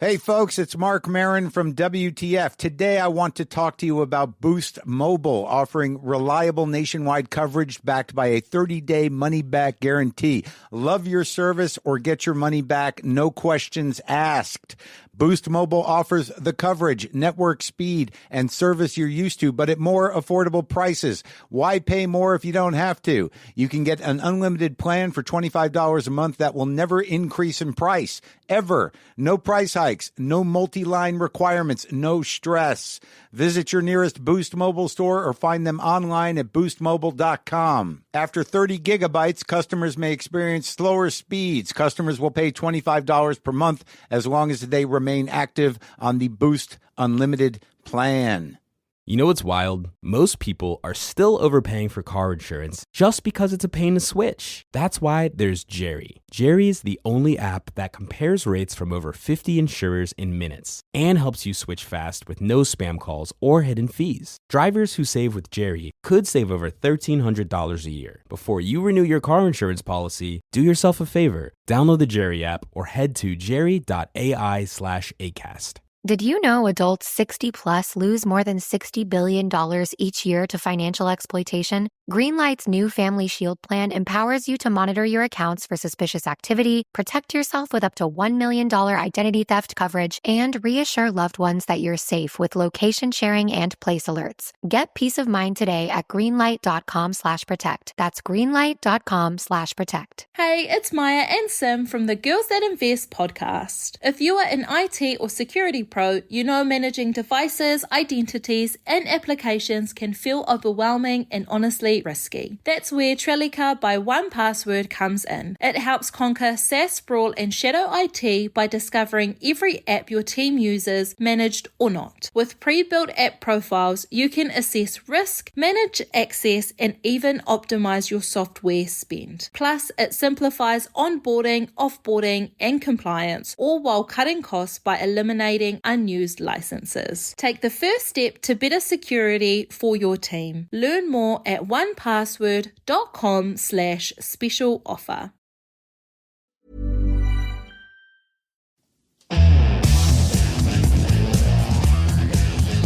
Hey folks, it's Mark Marin from WTF. Today I want to talk to you about Boost Mobile, offering reliable nationwide coverage backed by a 30-day money-back guarantee. Love your service or get your money back, no questions asked. Boost Mobile offers the coverage, network speed, and service you're used to, but at more affordable prices. Why pay more if you don't have to? You can get an unlimited plan for $25 a month that will never increase in price, ever. No price hikes, no multi-line requirements, no stress. Visit your nearest Boost Mobile store or find them online at boostmobile.com. After 30 gigabytes, customers may experience slower speeds. Customers will pay $25 per month as long as they remain active on the Boost Unlimited plan. You know what's wild? Most people are still overpaying for car insurance just because it's a pain to switch. That's why there's Jerry. Jerry is the only app that compares rates from over 50 insurers in minutes and helps you switch fast with no spam calls or hidden fees. Drivers who save with Jerry could save over $1,300 a year. Before you renew your car insurance policy, do yourself a favor. Download the Jerry app or head to jerry.ai/ACAST. Did you know adults 60 plus lose more than $60 billion each year to financial exploitation? Greenlight's new Family Shield plan empowers you to monitor your accounts for suspicious activity, protect yourself with up to $1 million identity theft coverage, and reassure loved ones that you're safe with location sharing and place alerts. Get peace of mind today at greenlight.com/protect. That's greenlight.com/protect. Hey, it's Maya and Sim from the Girls That Invest podcast. If you are an IT or security pro, you know managing devices, identities, and applications can feel overwhelming and honestly risky. That's where Trellica by 1Password comes in. It helps conquer SaaS sprawl and shadow IT by discovering every app your team uses, managed or not. With pre-built app profiles, you can assess risk, manage access, and even optimize your software spend. Plus, it simplifies onboarding, offboarding, and compliance, all while cutting costs by eliminating unused licenses. Take the first step to better security for your team. Learn more at onepassword.com/special offer.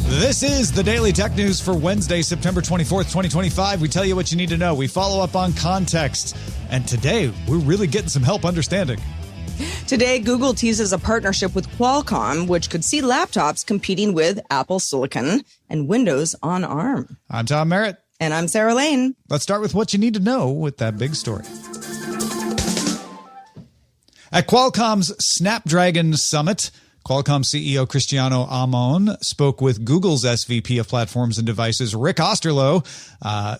This is the Daily Tech News for Wednesday, September 24th, 2025. We tell you what you need to know. We follow up on context. And today, we're really getting some help understanding. Today, Google teases a partnership with Qualcomm, which could see laptops competing with Apple Silicon and Windows on ARM. I'm Tom Merritt. And I'm Sarah Lane. Let's start with what you need to know with that big story. At Qualcomm's Snapdragon Summit, Qualcomm CEO Cristiano Amon spoke with Google's SVP of Platforms and Devices, Rick Osterloh,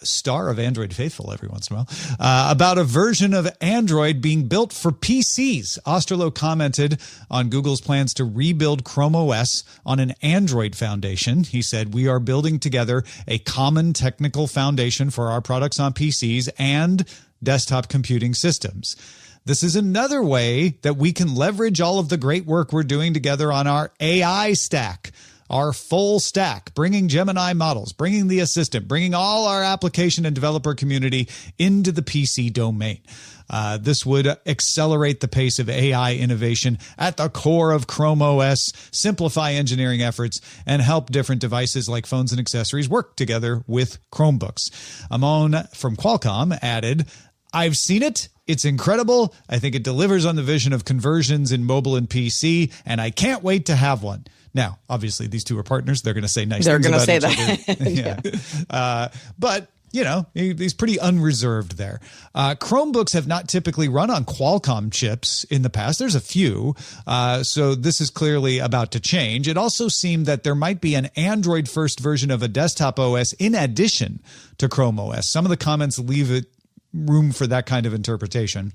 star of Android Faithful every once in a while, about a version of Android being built for PCs. Osterloh commented on Google's plans to rebuild Chrome OS on an Android foundation. He said, "We are building together a common technical foundation for our products on PCs and desktop computing systems. This is another way that we can leverage all of the great work we're doing together on our AI stack, our full stack, bringing Gemini models, bringing the assistant, bringing all our application and developer community into the PC domain. This would accelerate the pace of AI innovation at the core of Chrome OS, simplify engineering efforts, and help different devices like phones and accessories work together with Chromebooks." Amon from Qualcomm added, "I've seen it. It's incredible. I think it delivers on the vision of conversions in mobile and PC, and I can't wait to have one." Now, obviously, these two are partners. They're going to say nice things about each other. Yeah. But, you know, he's pretty unreserved there. Chromebooks have not typically run on Qualcomm chips in the past. There's a few. So this is clearly about to change. It also seemed that there might be an Android-first version of a desktop OS in addition to Chrome OS. Some of the comments leave it room for that kind of interpretation.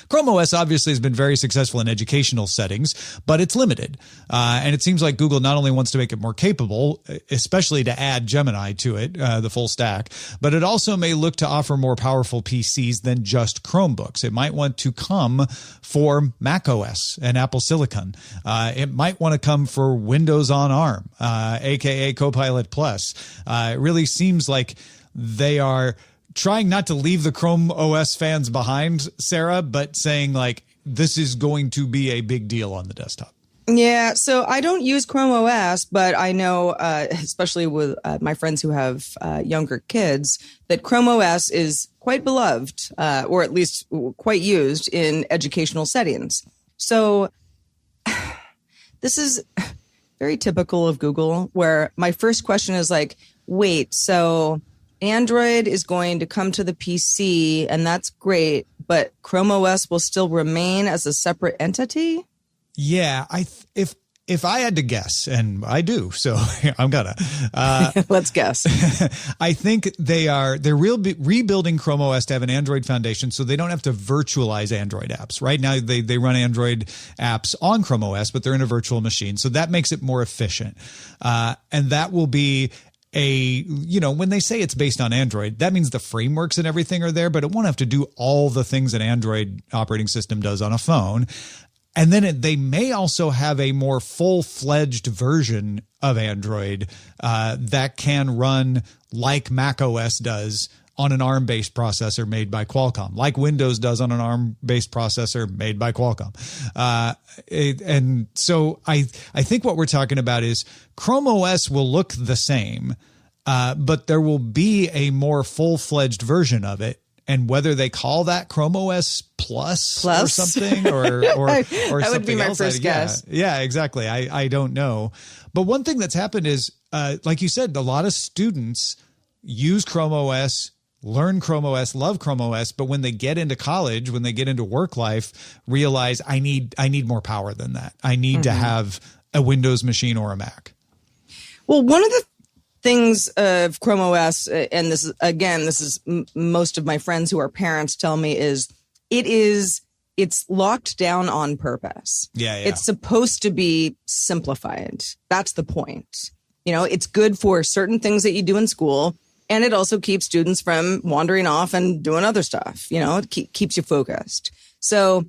Chrome OS obviously has been very successful in educational settings, but it's limited. And it seems like Google not only wants to make it more capable, especially to add Gemini to it, the full stack, but it also may look to offer more powerful PCs than just Chromebooks. It might want to come for Mac OS and Apple Silicon. It might want to come for Windows on ARM, aka Copilot Plus. It really seems like they are trying not to leave the Chrome OS fans behind, Sarah, but saying like this is going to be a big deal on the desktop. Yeah, so I don't use Chrome OS, but I know, especially with my friends who have younger kids, that Chrome OS is quite beloved, or at least quite used in educational settings. So this is very typical of Google, where my first question is like, wait, so Android is going to come to the PC, and that's great, but Chrome OS will still remain as a separate entity? Yeah, if I had to guess, and I do, so I'm gonna let's guess. I think they're rebuilding Chrome OS to have an Android foundation, so they don't have to virtualize Android apps. Right now, they run Android apps on Chrome OS, but they're in a virtual machine, so that makes it more efficient. And that will be when they say it's based on Android, that means the frameworks and everything are there, but it won't have to do all the things an Android operating system does on a phone. And then they may also have a more full-fledged version of Android that can run like Mac OS does on an ARM-based processor made by Qualcomm, like Windows does on an ARM-based processor made by Qualcomm. And so I think what we're talking about is Chrome OS will look the same, but there will be a more full-fledged version of it. And whether they call that Chrome OS Plus or something, or that something would be my else. first guess. Yeah, exactly. I don't know. But one thing that's happened is, like you said, a lot of students use Chrome OS, learn Chrome OS, love Chrome OS, but when they get into college, when they get into work life, realize I need more power than that. I need to have a Windows machine or a Mac. Well, one of the things of Chrome OS, and this is most of my friends who are parents tell me, is it's locked down on purpose. Yeah. It's supposed to be simplified. That's the point. It's good for certain things that you do in school, and it also keeps students from wandering off and doing other stuff. It keeps you focused. So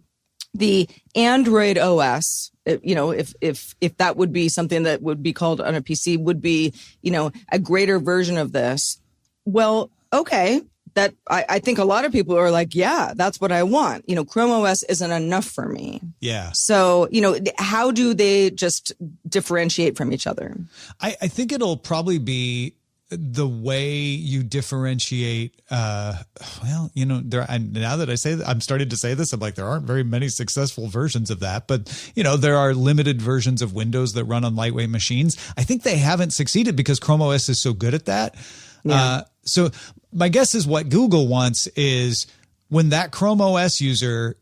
the Android OS, if that would be something that would be called on a PC, would be, a greater version of this. Well, okay. That I think a lot of people are like, yeah, that's what I want. Chrome OS isn't enough for me. Yeah. So, how do they just differentiate from each other? I think it'll probably be the way you differentiate, now that I say that, I'm starting to say this, I'm like, there aren't very many successful versions of that, but there are limited versions of Windows that run on lightweight machines. I think they haven't succeeded because Chrome OS is so good at that. Yeah. So my guess is what Google wants is when that Chrome OS user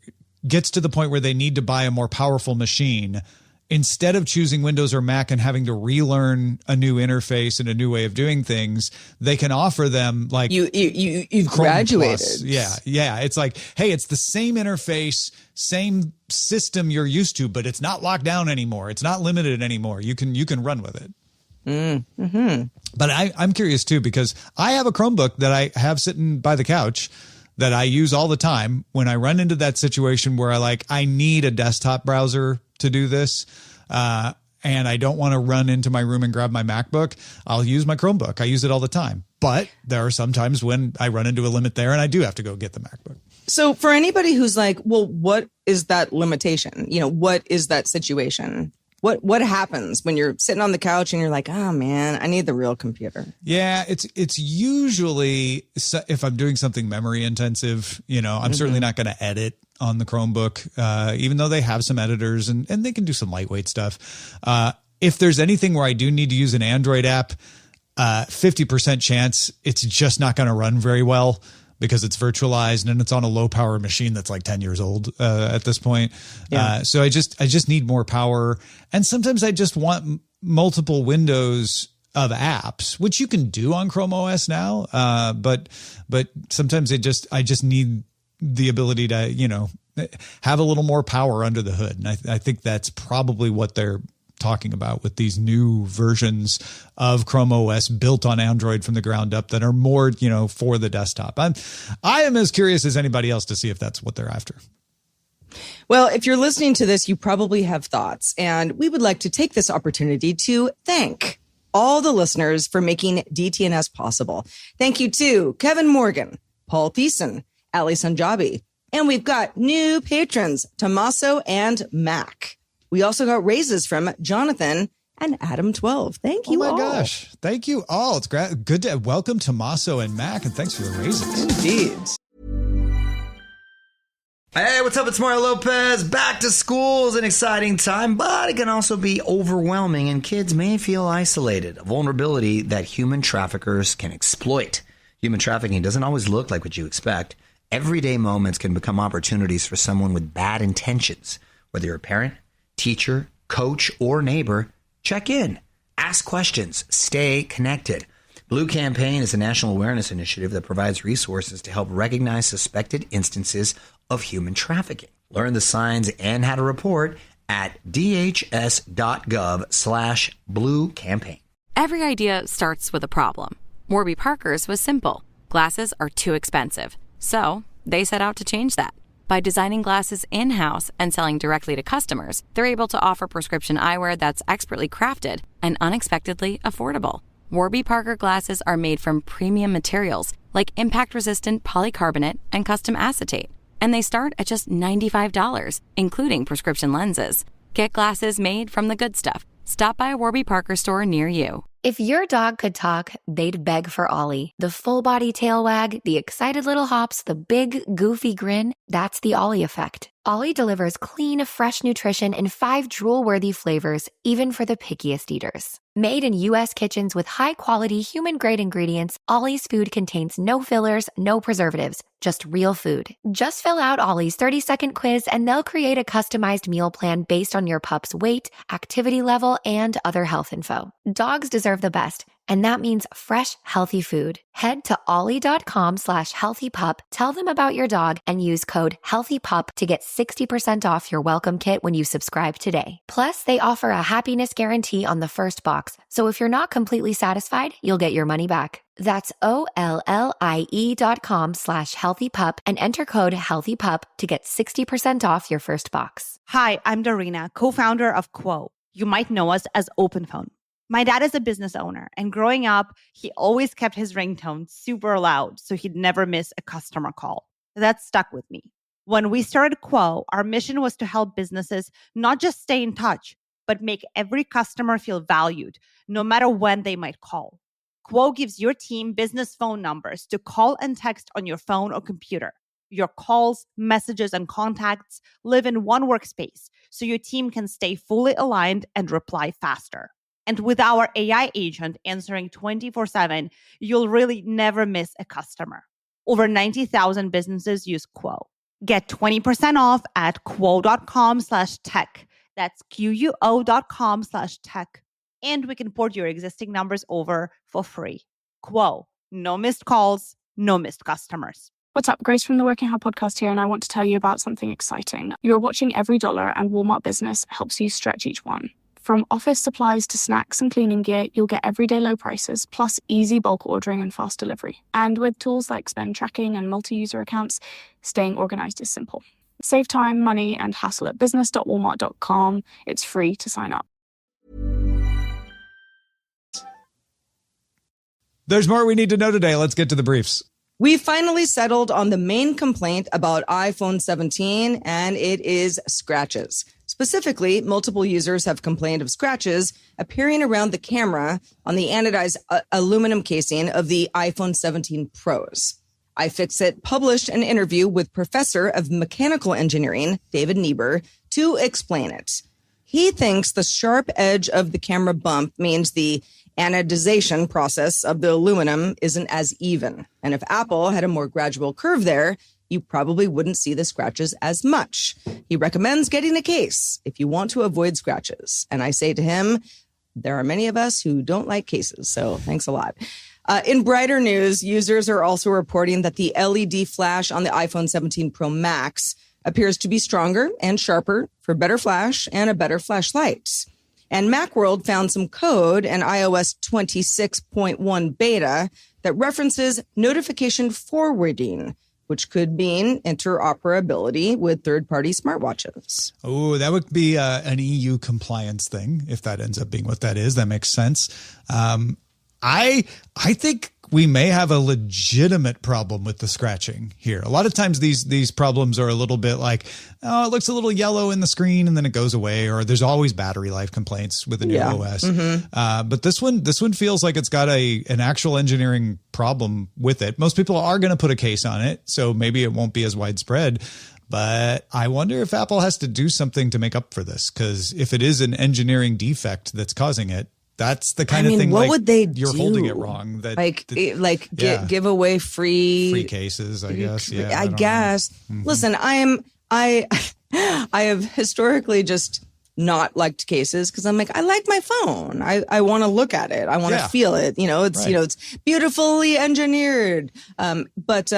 gets to the point where they need to buy a more powerful machine, instead of choosing Windows or Mac and having to relearn a new interface and a new way of doing things, they can offer them like you've graduated. Plus. Yeah. It's like, hey, it's the same interface, same system you're used to, but it's not locked down anymore. It's not limited anymore. You can run with it. Mm-hmm. But I'm curious too, because I have a Chromebook that I have sitting by the couch that I use all the time when I run into that situation where I need a desktop browser to do this. And I don't want to run into my room and grab my MacBook. I'll use my Chromebook. I use it all the time. But there are some times when I run into a limit there and I do have to go get the MacBook. So for anybody who's like, well, what is that limitation? What is that situation? What happens when you're sitting on the couch and you're like, oh man, I need the real computer? Yeah, it's usually if I'm doing something memory intensive, I'm certainly not going to edit on the Chromebook, even though they have some editors and they can do some lightweight stuff. If there's anything where I do need to use an Android app, 50% chance it's just not going to run very well because it's virtualized and it's on a low power machine that's like 10 years old at this point. Yeah. So I just need more power. And sometimes I just want multiple windows of apps, which you can do on Chrome OS now. But sometimes I just need the ability to, have a little more power under the hood. And I think that's probably what they're talking about with these new versions of Chrome OS built on Android from the ground up that are more, for the desktop. I am as curious as anybody else to see if that's what they're after. Well, if you're listening to this, you probably have thoughts, and we would like to take this opportunity to thank all the listeners for making DTNS possible. Thank you to Kevin Morgan, Paul Thiessen, Ali Sanjabi, and we've got new patrons, Tommaso and Mac. We also got raises from Jonathan and Adam12. Thank you all. Oh my gosh. Thank you all. It's great. Good to welcome Tommaso and Mac, and thanks for the raises. Indeed. Hey, what's up? It's Mario Lopez. Back to school is an exciting time, but it can also be overwhelming, and kids may feel isolated, a vulnerability that human traffickers can exploit. Human trafficking doesn't always look like what you expect. Everyday moments can become opportunities for someone with bad intentions. Whether you're a parent, teacher, coach, or neighbor, check in, ask questions, stay connected. Blue Campaign is a national awareness initiative that provides resources to help recognize suspected instances of human trafficking. Learn the signs and how to report at dhs.gov/Blue Campaign. Every idea starts with a problem. Warby Parker's was simple. Glasses are too expensive. So they set out to change that. By designing glasses in-house and selling directly to customers, they're able to offer prescription eyewear that's expertly crafted and unexpectedly affordable. Warby Parker glasses are made from premium materials like impact-resistant polycarbonate and custom acetate. And they start at just $95, including prescription lenses. Get glasses made from the good stuff. Stop by a Warby Parker store near you. If your dog could talk, they'd beg for Ollie. The full-body tail wag, the excited little hops, the big, goofy grin, that's the Ollie effect. Ollie delivers clean, fresh nutrition in 5 drool-worthy flavors, even for the pickiest eaters. Made in U.S. kitchens with high-quality, human-grade ingredients, Ollie's food contains no fillers, no preservatives, just real food. Just fill out Ollie's 30-second quiz and they'll create a customized meal plan based on your pup's weight, activity level, and other health info. Dogs deserve the best, and that means fresh, healthy food. Head to ollie.com/healthypup, tell them about your dog, and use code HEALTHYPUP to get 60% off your welcome kit when you subscribe today. Plus, they offer a happiness guarantee on the first box, so if you're not completely satisfied, you'll get your money back. That's OLLIE.com/healthypup and enter code HEALTHYPUP to get 60% off your first box. Hi, I'm Dorina, co-founder of Quo. You might know us as OpenPhone. My dad is a business owner, and growing up, he always kept his ringtone super loud so he'd never miss a customer call. That stuck with me. When we started Quo, our mission was to help businesses not just stay in touch, but make every customer feel valued, no matter when they might call. Quo gives your team business phone numbers to call and text on your phone or computer. Your calls, messages, and contacts live in one workspace, so your team can stay fully aligned and reply faster. And with our AI agent answering 24/7, you'll really never miss a customer. Over 90,000 businesses use Quo. Get 20% off at quo.com/tech. That's QUO.com/tech. And we can port your existing numbers over for free. Quo. No missed calls, no missed customers. What's up? Grace from the Working Hard podcast here, and I want to tell you about something exciting. You're watching every dollar, and Walmart Business helps you stretch each one. From office supplies to snacks and cleaning gear, you'll get everyday low prices, plus easy bulk ordering and fast delivery. And with tools like spend tracking and multi-user accounts, staying organized is simple. Save time, money, and hassle at business.walmart.com. It's free to sign up. There's more we need to know today. Let's get to the briefs. We finally settled on the main complaint about iPhone 17, and it is scratches. Specifically, multiple users have complained of scratches appearing around the camera on the anodized aluminum casing of the iPhone 17 Pros. iFixit published an interview with Professor of Mechanical Engineering, David Niebuhr, to explain it. He thinks the sharp edge of the camera bump means the anodization process of the aluminum isn't as even. And if Apple had a more gradual curve there, you probably wouldn't see the scratches as much. He recommends getting a case if you want to avoid scratches. And I say to him, there are many of us who don't like cases, so thanks a lot. In brighter news, users are also reporting that the LED flash on the iPhone 17 Pro Max appears to be stronger and sharper for better flash and a better flashlight. And Macworld found some code in iOS 26.1 beta that references notification forwarding, which could mean interoperability with third-party smartwatches. Oh, that would be an EU compliance thing, if that ends up being what that is. That makes sense. I think we may have a legitimate problem with the scratching here. A lot of times these problems are a little bit like, oh, it looks a little yellow in the screen and then it goes away, or there's always battery life complaints with a new OS. But this one feels like it's got an actual engineering problem with it. Most people are going to put a case on it, so maybe it won't be as widespread. But I wonder if Apple has to do something to make up for this, because if it is an engineering defect that's causing it, that's the kind of thing. What like, would they you're do? holding it wrong. Give away free cases, I guess. Yeah, I guess. Listen, I have historically just not liked cases because I'm like, I like my phone. I want to look at it. I want to feel it. It's beautifully engineered. But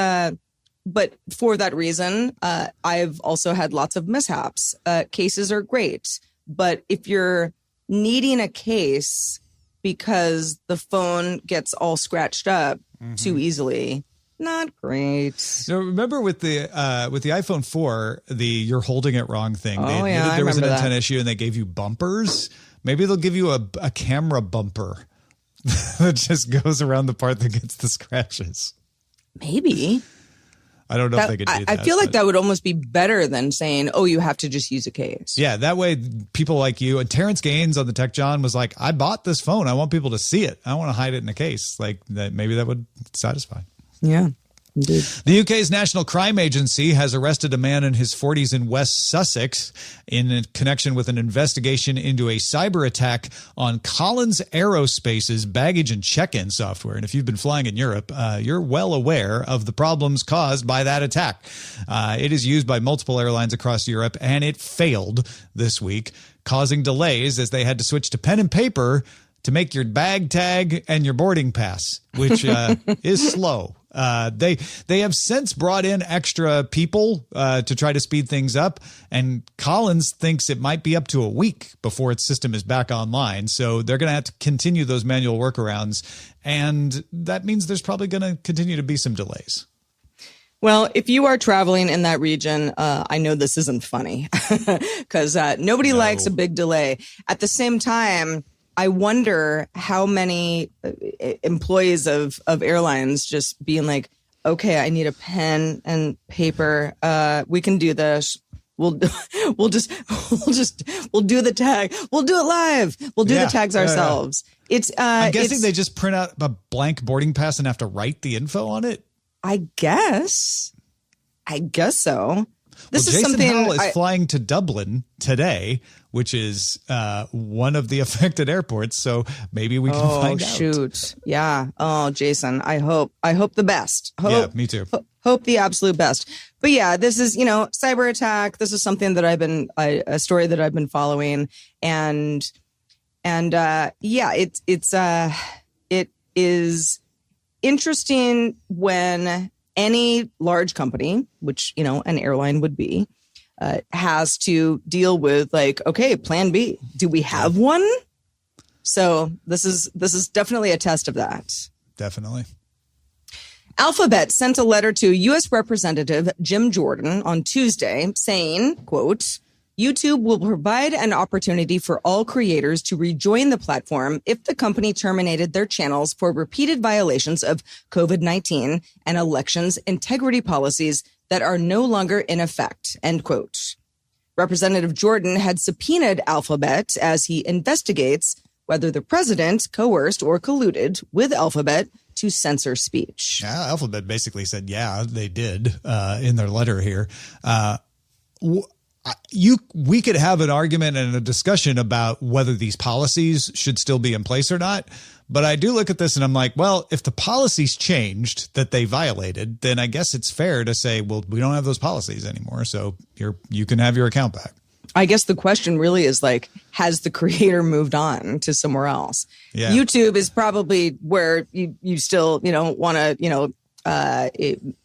for that reason, I've also had lots of mishaps. Cases are great, but if you're needing a case because the phone gets all scratched up too easily, not great. Now, remember with the iPhone 4, you're holding it wrong thing. They admitted I there was an remember antenna that. issue and they gave you bumpers. Maybe they'll give you a camera bumper that just goes around the part that gets the scratches. Maybe. I don't know if they could do that. I feel like that would almost be better than saying, oh, you have to just use a case. Yeah, that way people like you and Terrence Gaines on the Tech John was like, I bought this phone. I want people to see it. I don't want to hide it in a case. Like that, maybe that would satisfy. Yeah. Indeed. The UK's National Crime Agency has arrested a man in his 40s in West Sussex in connection with an investigation into a cyber attack on Collins Aerospace's baggage and check-in software. And if you've been flying in Europe, you're well aware of the problems caused by that attack. It is used by multiple airlines across Europe, and it failed this week, causing delays as they had to switch to pen and paper to make your bag tag and your boarding pass, which is slow. They have since brought in extra people to try to speed things up, and Collins thinks it might be up to a week before its system is back online. So they're going to have to continue those manual workarounds, and that means there's probably going to continue to be some delays. Well, if you are traveling in that region, I know this isn't funny because nobody likes a big delay. At the same time, I wonder how many employees of airlines just being like, okay, I need a pen and paper. We can do this. We'll do the tag. We'll do it live. We'll do the tags ourselves. It's I'm guessing they just print out a blank boarding pass and have to write the info on it. I guess so. This is Jason something Howell is flying to Dublin today, which is one of the affected airports. So maybe we can find out. Oh, shoot. Yeah. Oh, Jason, I hope the best. Yeah, me too. Hope the absolute best. But yeah, this is, cyber attack. This is something that a story that I've been following. And it is interesting when any large company, which, an airline would be, has to deal with okay, plan B. Do we have one? So this is definitely a test of that. Definitely. Alphabet sent a letter to U.S. Representative Jim Jordan on Tuesday saying, quote, YouTube will provide an opportunity for all creators to rejoin the platform if the company terminated their channels for repeated violations of COVID-19 and elections integrity policies that are no longer in effect, end quote. Representative Jordan had subpoenaed Alphabet as he investigates whether the president coerced or colluded with Alphabet to censor speech. Yeah, Alphabet basically said, yeah, they did in their letter here. We could have an argument and a discussion about whether these policies should still be in place or not. But I do look at this and I'm like, well, if the policies changed that they violated, then I guess it's fair to say, well, we don't have those policies anymore. So you can have your account back. I guess the question really is has the creator moved on to somewhere else? Yeah. YouTube is probably where you still, want to,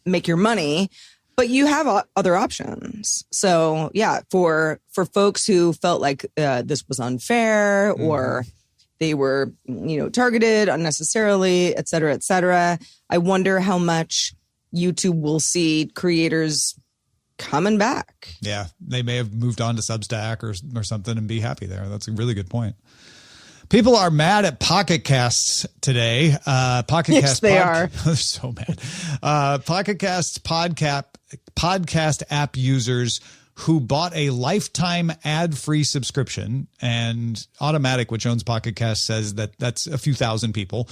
make your money. But you have other options. So, yeah, for folks who felt like this was unfair or they were, targeted unnecessarily, et cetera, I wonder how much YouTube will see creators coming back. Yeah, they may have moved on to Substack or something and be happy there. That's a really good point. People are mad at Pocket Casts today. Pocket Yes, Casts they are. They're so mad. Pocket Casts podcast app users who bought a lifetime ad-free subscription, and Automatic, which owns Pocket Cast, says that that's a few thousand people,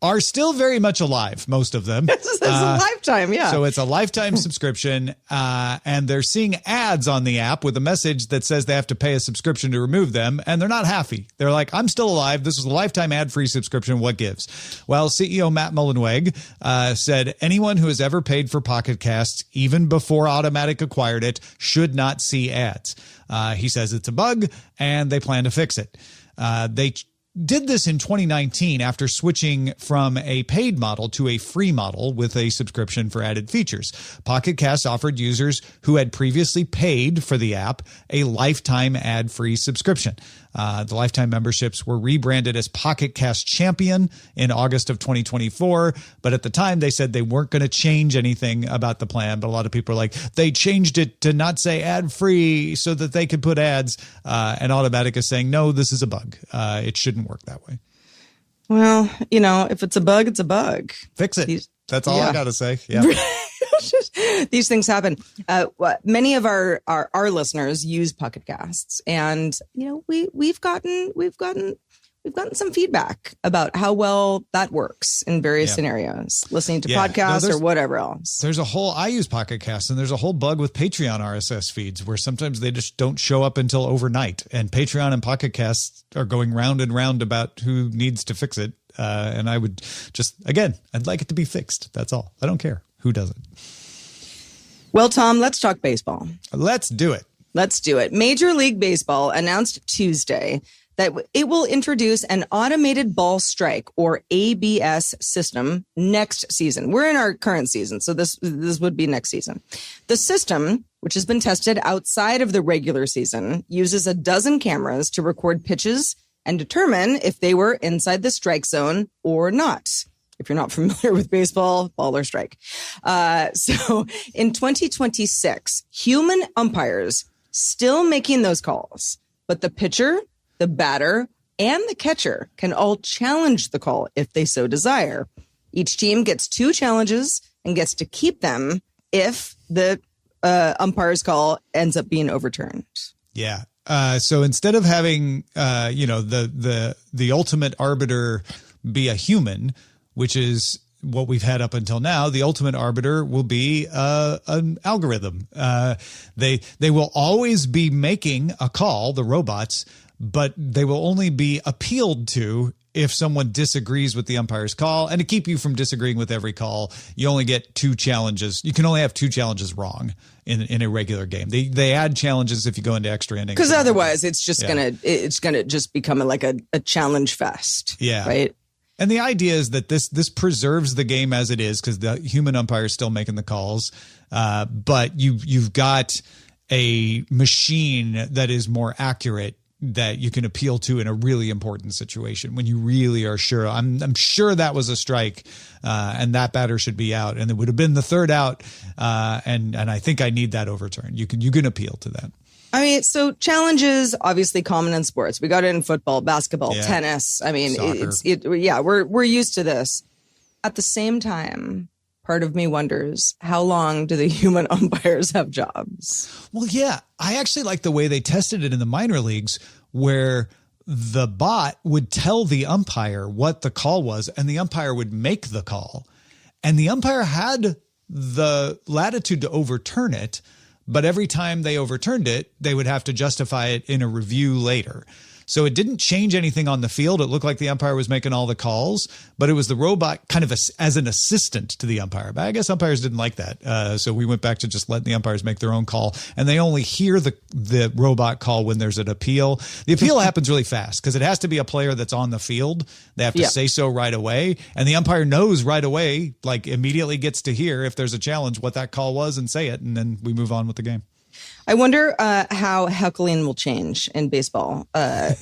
are still very much alive, most of them. It's a lifetime, yeah. So it's a lifetime subscription, and they're seeing ads on the app with a message that says they have to pay a subscription to remove them, and they're not happy. They're like, I'm still alive. This was a lifetime ad-free subscription. What gives? Well, CEO Matt Mullenweg said anyone who has ever paid for Pocket Casts, even before Automatic acquired it, should not see ads. He says it's a bug, and they plan to fix it. They did this in 2019 after switching from a paid model to a free model with a subscription for added features. Pocket Cast offered users who had previously paid for the app a lifetime ad-free subscription. The lifetime memberships were rebranded as Pocket Cast Champion in August of 2024. But at the time, they said they weren't going to change anything about the plan. But a lot of people are like, they changed it to not say ad-free so that they could put ads. And Automatic is saying, no, this is a bug. It shouldn't work that way. Well, if it's a bug, it's a bug. Fix it. That's all I got to say. Yeah. These things happen. Many of our listeners use Pocket Casts, and we've gotten some feedback about how well that works in various scenarios, listening to podcasts or whatever else. I use Pocket Casts, and there's a whole bug with Patreon RSS feeds where sometimes they just don't show up until overnight, and Patreon and Pocket Casts are going round and round about who needs to fix it. And I would I'd like it to be fixed. That's all. I don't care who does it. Well, Tom, let's talk baseball. Let's do it. Major League Baseball announced Tuesday that it will introduce an automated ball strike, or ABS, system next season. We're in our current season, so this would be next season. The system, which has been tested outside of the regular season, uses 12 cameras to record pitches and determine if they were inside the strike zone or not. If you're not familiar with baseball, ball or strike. So in 2026, human umpires still making those calls, but the pitcher, the batter, and the catcher can all challenge the call if they so desire. Each team gets 2 challenges and gets to keep them if the umpire's call ends up being overturned. Yeah. So instead of having, the ultimate arbiter be a human, which is what we've had up until now, the ultimate arbiter will be an algorithm. They will always be making a call, the robots, but they will only be appealed to if someone disagrees with the umpire's call. And to keep you from disagreeing with every call, you only get 2 challenges. You can only have 2 challenges wrong in a regular game. They add challenges if you go into extra innings. Because otherwise it's just gonna just become like a challenge fest. Yeah. Right. And the idea is that this preserves the game as it is, because the human umpire is still making the calls. But you've got a machine that is more accurate that you can appeal to in a really important situation when you really are sure. I'm sure that was a strike, and that batter should be out, and it would have been the 3rd out. And I think I need that overturned. You can appeal to that. I mean, so challenges obviously common in sports. We got it in football, basketball, tennis. I mean, we're used to this. At the same time, part of me wonders, how long do the human umpires have jobs? Well, yeah, I actually like the way they tested it in the minor leagues, where the bot would tell the umpire what the call was, and the umpire would make the call. And the umpire had the latitude to overturn it, but every time they overturned it, they would have to justify it in a review later. So it didn't change anything on the field. It looked like the umpire was making all the calls, but it was the robot kind of as an assistant to the umpire. But I guess umpires didn't like that. So we went back to just letting the umpires make their own call, and they only hear the robot call when there's an appeal. The appeal happens really fast because it has to be a player that's on the field. They have to say so right away. And the umpire knows right away, like immediately gets to hear if there's a challenge, what that call was, and say it. And then we move on with the game. I wonder how heckling will change in baseball. Kill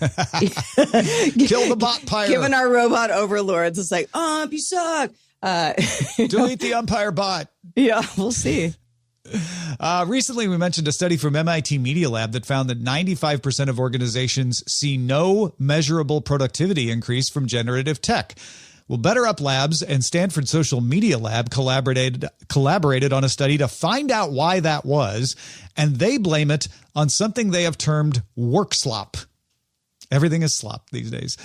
the bot pyre. Given our robot overlords, it's like, you suck. Delete the umpire bot. Yeah, we'll see. Recently, we mentioned a study from MIT Media Lab that found that 95% of organizations see no measurable productivity increase from generative tech. Well, Better Up Labs and Stanford Social Media Lab collaborated on a study to find out why that was, and they blame it on something they have termed work slop. Everything is slop these days.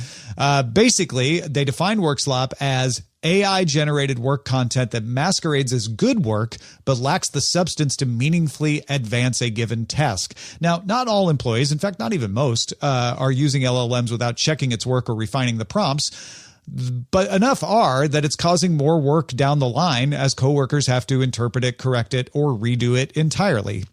Basically, they define work slop as AI-generated work content that masquerades as good work but lacks the substance to meaningfully advance a given task. Now, not all employees, in fact, not even most, are using LLMs without checking its work or refining the prompts. But enough are that it's causing more work down the line as coworkers have to interpret it, correct it, or redo it entirely.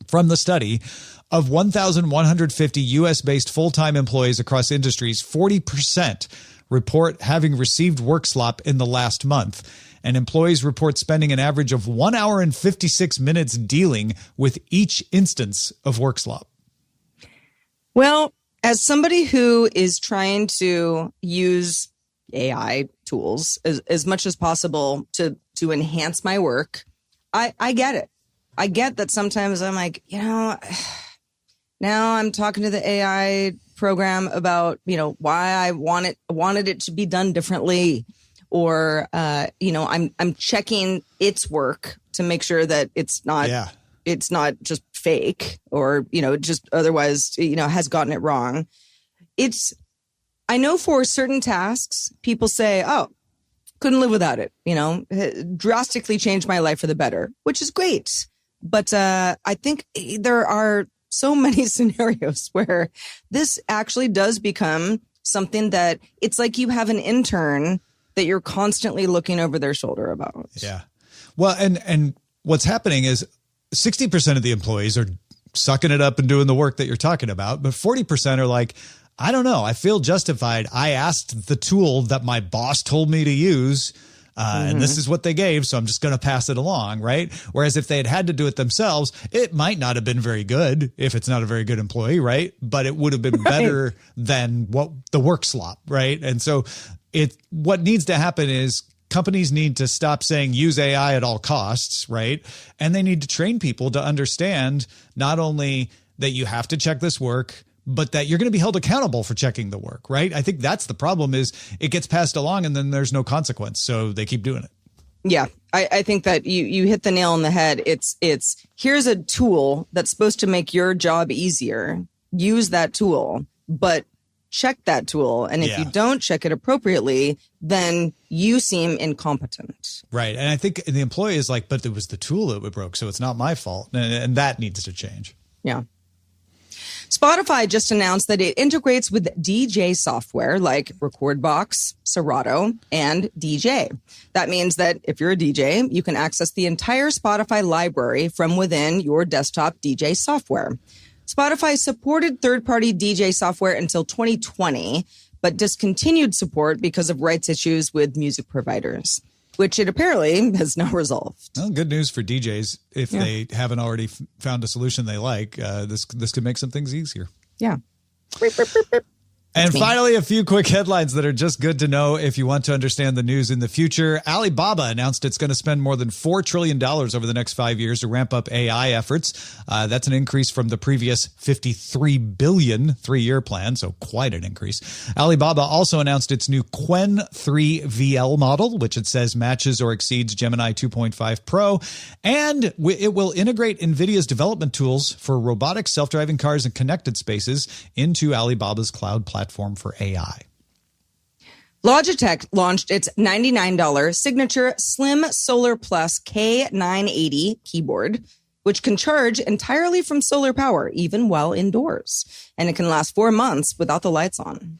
From the study, of 1,150 U.S.-based full-time employees across industries, 40% report having received work slop in the last month. And employees report spending an average of 1 hour and 56 minutes dealing with each instance of work slop. Well, as somebody who is trying to use AI tools as much as possible to enhance my work, I get it. I get that sometimes I'm like, now I'm talking to the AI program about, why I wanted it to be done differently, or I'm checking its work to make sure that it's not just fake, or just otherwise has gotten it wrong. I know for certain tasks, people say, "Oh, couldn't live without it." It drastically changed my life for the better, which is great. But I think there are so many scenarios where this actually does become something that it's like you have an intern that you're constantly looking over their shoulder about. Yeah. Well, and what's happening is 60% of the employees are sucking it up and doing the work that you're talking about, but 40% are like, I don't know, I feel justified. I asked the tool that my boss told me to use, and this is what they gave, so I'm just going to pass it along, right? Whereas if they had to do it themselves, it might not have been very good if it's not a very good employee, right? But it would have been better than what the work slop, right? And so what needs to happen is companies need to stop saying use AI at all costs, right? And they need to train people to understand not only that you have to check this work, but that you're going to be held accountable for checking the work, right? I think that's the problem, is it gets passed along and then there's no consequence. So they keep doing it. Yeah, I think that you hit the nail on the head. It's here's a tool that's supposed to make your job easier. Use that tool, but check that tool. And if you don't check it appropriately, then you seem incompetent. Right. And I think the employee is like, but it was the tool that broke, so it's not my fault. And that needs to change. Yeah. Spotify just announced that it integrates with DJ software like Recordbox, Serato, and DJ. That means that if you're a DJ, you can access the entire Spotify library from within your desktop DJ software. Spotify supported third-party DJ software until 2020, but discontinued support because of rights issues with music providers, which it apparently has now resolved. Well, good news for DJs. If they haven't already found a solution they like, this could make some things easier. Yeah. And finally, a few quick headlines that are just good to know if you want to understand the news in the future. Alibaba announced it's going to spend more than $4 trillion over the next 5 years to ramp up AI efforts. That's an increase from the previous $53 billion 3-year plan, so quite an increase. Alibaba also announced its new Qwen 3 VL model, which it says matches or exceeds Gemini 2.5 Pro, and it will integrate NVIDIA's development tools for robotics, self-driving cars, and connected spaces into Alibaba's cloud platform for AI. Logitech launched its $99 signature Slim Solar Plus K980 keyboard, which can charge entirely from solar power, even while indoors. And it can last 4 months without the lights on.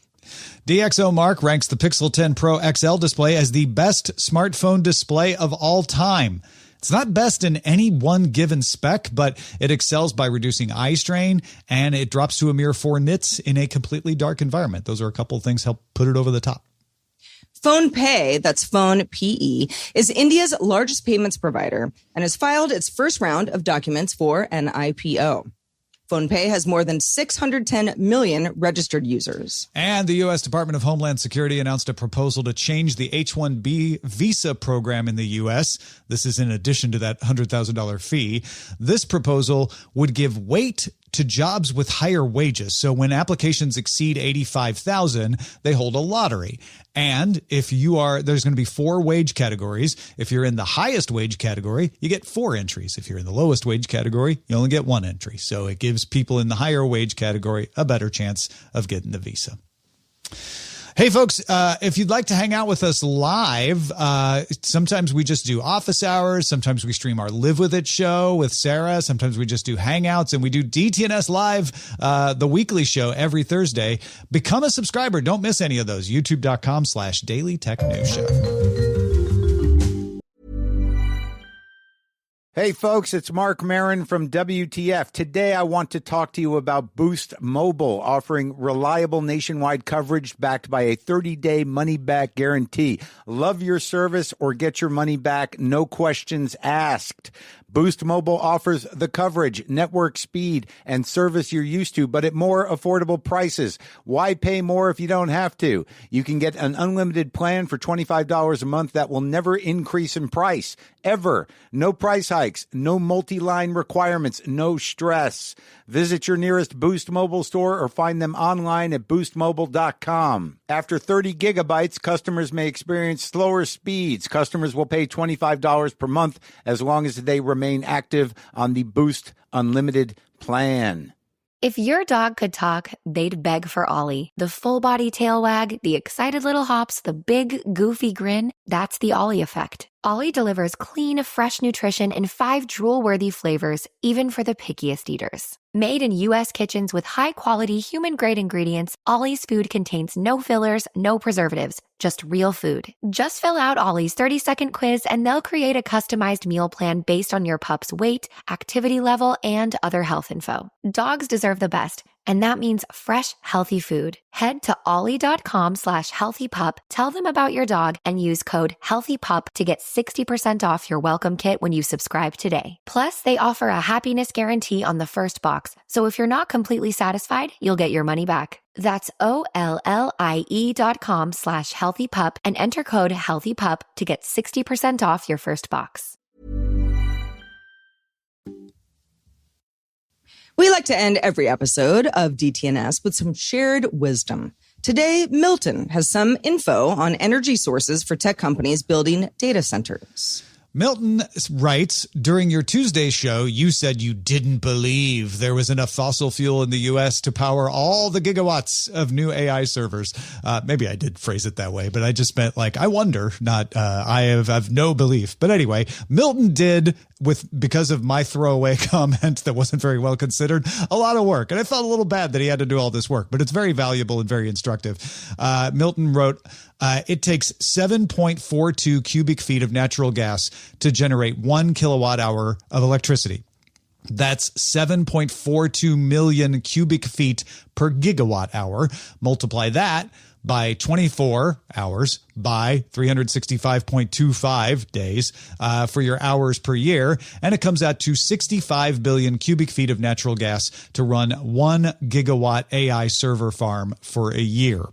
DxOMark ranks the Pixel 10 Pro XL display as the best smartphone display of all time. It's not best in any one given spec, but it excels by reducing eye strain, and it drops to a mere 4 nits in a completely dark environment. Those are a couple of things help put it over the top. PhonePe, that's Phone PE, is India's largest payments provider and has filed its first round of documents for an IPO. PhonePe has more than 610 million registered users. And the U.S. Department of Homeland Security announced a proposal to change the H-1B visa program in the U.S. This is in addition to that $100,000 fee. This proposal would give weight to jobs with higher wages. So when applications exceed $85,000, they hold a lottery. And if there's going to be 4 wage categories. If you're in the highest wage category, you get 4 entries. If you're in the lowest wage category, you only get 1 entry. So it gives people in the higher wage category a better chance of getting the visa. Hey, folks, if you'd like to hang out with us live, sometimes we just do office hours. Sometimes we stream our Live With It show with Sarah. Sometimes we just do hangouts, and we do DTNS Live, the weekly show every Thursday. Become a subscriber. Don't miss any of those. YouTube.com/Daily Tech News Show. Hey folks, it's Mark Marin from WTF. Today I want to talk to you about Boost Mobile, offering reliable nationwide coverage backed by a 30-day money-back guarantee. Love your service or get your money back, no questions asked. Boost Mobile offers the coverage, network speed, and service you're used to, but at more affordable prices. Why pay more if you don't have to? You can get an unlimited plan for $25 a month that will never increase in price, ever. No price hikes, no multi-line requirements, no stress. Visit your nearest Boost Mobile store or find them online at boostmobile.com. After 30 gigabytes, customers may experience slower speeds. Customers will pay $25 per month as long as they remain active on the Boost Unlimited plan. If your dog could talk, they'd beg for Ollie. The full-body tail wag, the excited little hops, the big, goofy grin, that's the Ollie effect. Ollie delivers clean, fresh nutrition in 5 drool-worthy flavors, even for the pickiest eaters. Made in U.S. kitchens with high-quality, human-grade ingredients, Ollie's food contains no fillers, no preservatives, just real food. Just fill out Ollie's 30-second quiz and they'll create a customized meal plan based on your pup's weight, activity level, and other health info. Dogs deserve the best, and that means fresh, healthy food. Head to ollie.com/healthypup, tell them about your dog, and use code HEALTHYPUP to get 60% off your welcome kit when you subscribe today. Plus, they offer a happiness guarantee on the first box, so if you're not completely satisfied, you'll get your money back. That's OLLIE.com/healthypup and enter code HEALTHYPUP to get 60% off your first box. We like to end every episode of DTNS with some shared wisdom. Today, Milton has some info on energy sources for tech companies building data centers. Milton writes, during your Tuesday show, you said you didn't believe there was enough fossil fuel in the U.S. to power all the gigawatts of new AI servers. Maybe I did phrase it that way, but I just meant like, I wonder, not I have no belief. But anyway, Milton did, because of my throwaway comment that wasn't very well considered, a lot of work. And I felt a little bad that he had to do all this work, but it's very valuable and very instructive. Milton wrote, it takes 7.42 cubic feet of natural gas to generate 1 kilowatt hour of electricity. That's 7.42 million cubic feet per gigawatt hour. Multiply that by 24 hours by 365.25 days for your hours per year. And it comes out to 65 billion cubic feet of natural gas to run 1 gigawatt AI server farm for a year.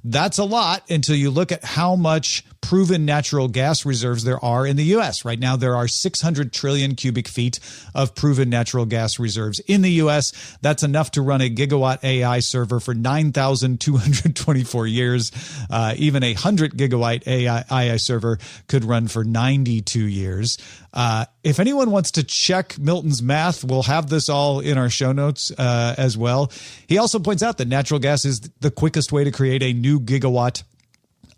That's a lot until you look at how much proven natural gas reserves there are in the U.S. Right now, there are 600 trillion cubic feet of proven natural gas reserves in the U.S. That's enough to run a gigawatt AI server for 9,224 years. Even a 100 gigawatt AI server could run for 92 years. If anyone wants to check Milton's math, we'll have this all in our show notes as well. He also points out that natural gas is the quickest way to create a new gigawatt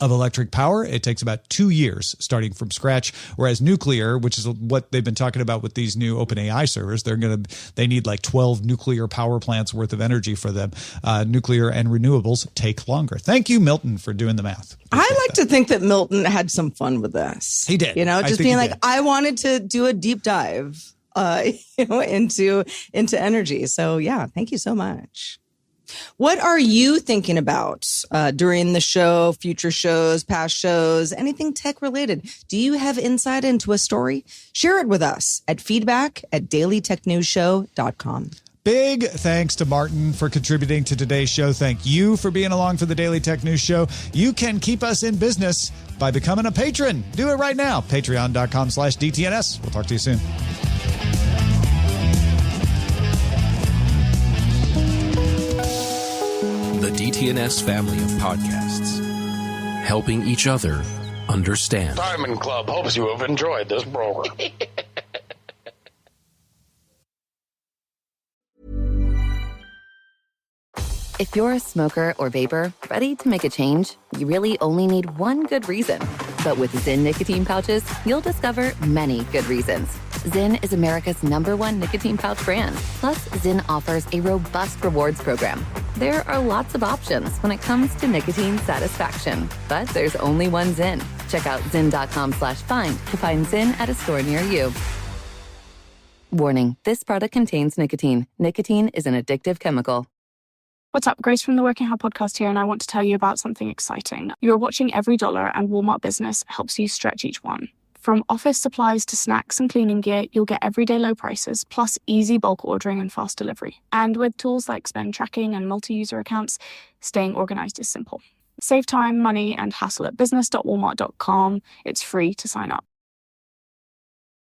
of electric power. It takes about 2 years starting from scratch, whereas nuclear, which is what they've been talking about with these new OpenAI servers, they need like 12 nuclear power plants worth of energy for them. Nuclear and renewables take longer. Thank you, Milton, for doing the math. I like to think that Milton had some fun with this. He did. Just being like, I wanted to do a deep dive, into energy. So yeah, thank you so much. What are you thinking about during the show, future shows, past shows, anything tech related? Do you have insight into a story? Share it with us at feedback@dailytechnewsshow.com. Big thanks to Martin for contributing to today's show. Thank you for being along for the Daily Tech News Show. You can keep us in business by becoming a patron. Do it right now. Patreon.com/DTNS. We'll talk to you soon. The DTNS family of podcasts, helping each other understand. Diamond Club hopes you have enjoyed this program. If you're a smoker or vapor ready to make a change, you really only need one good reason. But with Zyn nicotine pouches, you'll discover many good reasons. Zyn is America's #1 nicotine pouch brand. Plus, Zyn offers a robust rewards program. There are lots of options when it comes to nicotine satisfaction, but there's only one Zyn. Check out zyn.com/find to find Zyn at a store near you. Warning, this product contains nicotine. Nicotine is an addictive chemical. What's up? Grace from the Working Hard podcast here, and I want to tell you about something exciting. You're watching every dollar, and Walmart Business helps you stretch each one. From office supplies to snacks and cleaning gear, you'll get everyday low prices, plus easy bulk ordering and fast delivery. And with tools like spend tracking and multi-user accounts, staying organized is simple. Save time, money, and hassle at business.walmart.com. It's free to sign up.